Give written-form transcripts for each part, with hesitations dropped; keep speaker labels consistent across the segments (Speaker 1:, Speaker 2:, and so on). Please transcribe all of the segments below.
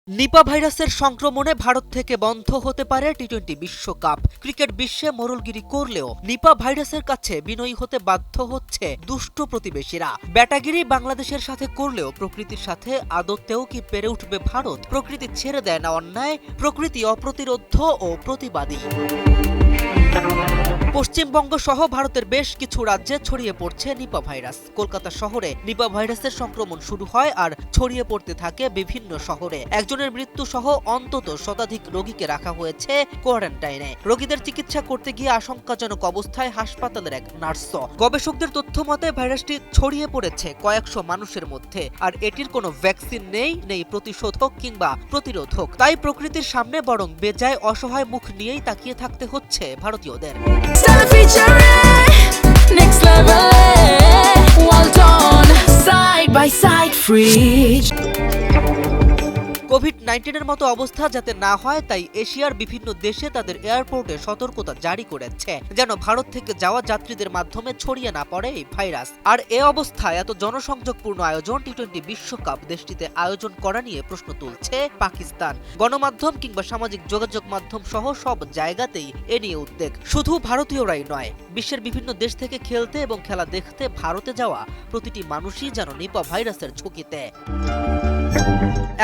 Speaker 1: নিপা ভাইরাসের সংক্রমণে ভারত থেকে বন্ধ হতে পারে টি-20 বিশ্বকাপ। ক্রিকেট বিশ্বে মোড়লগিরি করলেও নিপা ভাইরাসের কাছে বিনয়ী হতে বাধ্য হচ্ছে দুষ্ট প্রতিবেশীরা। ব্যাটাগিরি বাংলাদেশের সাথে করলেও প্রকৃতির সাথে আদতেও কি পেরে উঠবে ভারত? প্রকৃতি ছেড়ে দেয় না অন্যায়, প্রকৃতি অপ্রতিরোধ্য ও প্রতিবাদী। পশ্চিমবঙ্গ সহ ভারতের বেশ কিছু রাজ্যে ছড়িয়ে পড়ছে নিপা ভাইরাস। কলকাতা শহরে নিপা ভাইরাসের সংক্রমণ শুরু হয় আর ছড়িয়ে পড়তে থাকে বিভিন্ন শহরে। একজনের মৃত্যু সহ অন্তত শতাধিক রোগীকে রাখা হয়েছে কোয়ারেন্টাইনে। রোগীদের চিকিৎসা করতে গিয়ে আশঙ্কাজনক অবস্থায় হাসপাতালের এক নার্স। গবেষকদের তথ্য মতে ভাইরাসটি ছড়িয়ে পড়েছে কয়েকশো মানুষের মধ্যে, আর এটির কোনো ভ্যাকসিন নেই প্রতিশোধক কিংবা প্রতিরোধক। তাই প্রকৃতির সামনে বরং বেজায় অসহায় মুখ নিয়েই তাকিয়ে থাকতে হচ্ছে ভারতীয়দের।
Speaker 2: Next level, well done, side by side, fridge.
Speaker 1: COVID-19 মতো অবস্থা যাতে না হয় তাই এশিয়ার বিভিন্ন দেশে তাদের এয়ারপোর্টে সতর্কতা জারি করেছে, যেন ভারত থেকে যাওয়া যাত্রীদের মাধ্যমে ছড়িয়ে না পড়ে এই ভাইরাস। আর এ অবস্থায় এত জনসংযোগপূর্ণ আয়োজন টি-20 বিশ্বকাপ দেশটিতে আয়োজন করা নিয়ে প্রশ্ন তুলছে পাকিস্তান। গণমাধ্যম কিংবা সামাজিক যোগাযোগ মাধ্যম সহ সব জায়গাতেই এ নিয়ে উদ্বেগ। শুধু ভারতীয়রাই নয়, বিশ্বের বিভিন্ন দেশ থেকে খেলতে এবং খেলা দেখতে ভারতে যাওয়া প্রতিটি মানুষই যেন নিপা ভাইরাসের ঝুঁকিতে।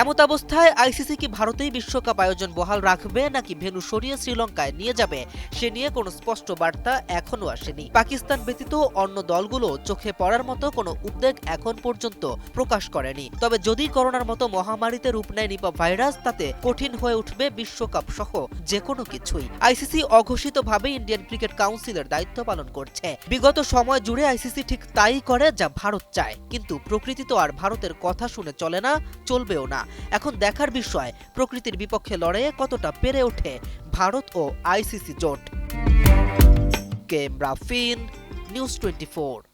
Speaker 1: এমত অবস্থায় আইসিসি কি ভারতেই বিশ্বকাপ আয়োজন বহাল রাখবে নাকি ভেন্যু সরিয়ে শ্রীলঙ্কায় নিয়ে যাবে, সে নিয়ে কোনো স্পষ্ট বার্তা এখনো আসেনি। পাকিস্তান ব্যতীত অন্য দলগুলো চোখে পড়ার মতো কোনো উদ্বেগ এখন পর্যন্ত প্রকাশ করেনি। তবে যদি করোনার মতো মহামারীতে রূপ নেয় নিপা ভাইরাস, তাতে কঠিন হয়ে উঠবে বিশ্বকাপ সহ যে কোনো কিছুই। আইসিসি অঘোষিতভাবে ইন্ডিয়ান ক্রিকেট কাউন্সিলের দায়িত্ব পালন করছে। বিগত সময় জুড়ে আইসিসি ঠিক তাই করে যা ভারত চায়, কিন্তু প্রকৃতি তো আর ভারতের কথা শুনে চলে না, চলবেও না। এখন দেখার বিষয় প্রকৃতির বিপক্ষে লড়াইয়ে কতটা পেরে ওঠে ভারত ও আইসিসি জোট। K M Rafin, news 24।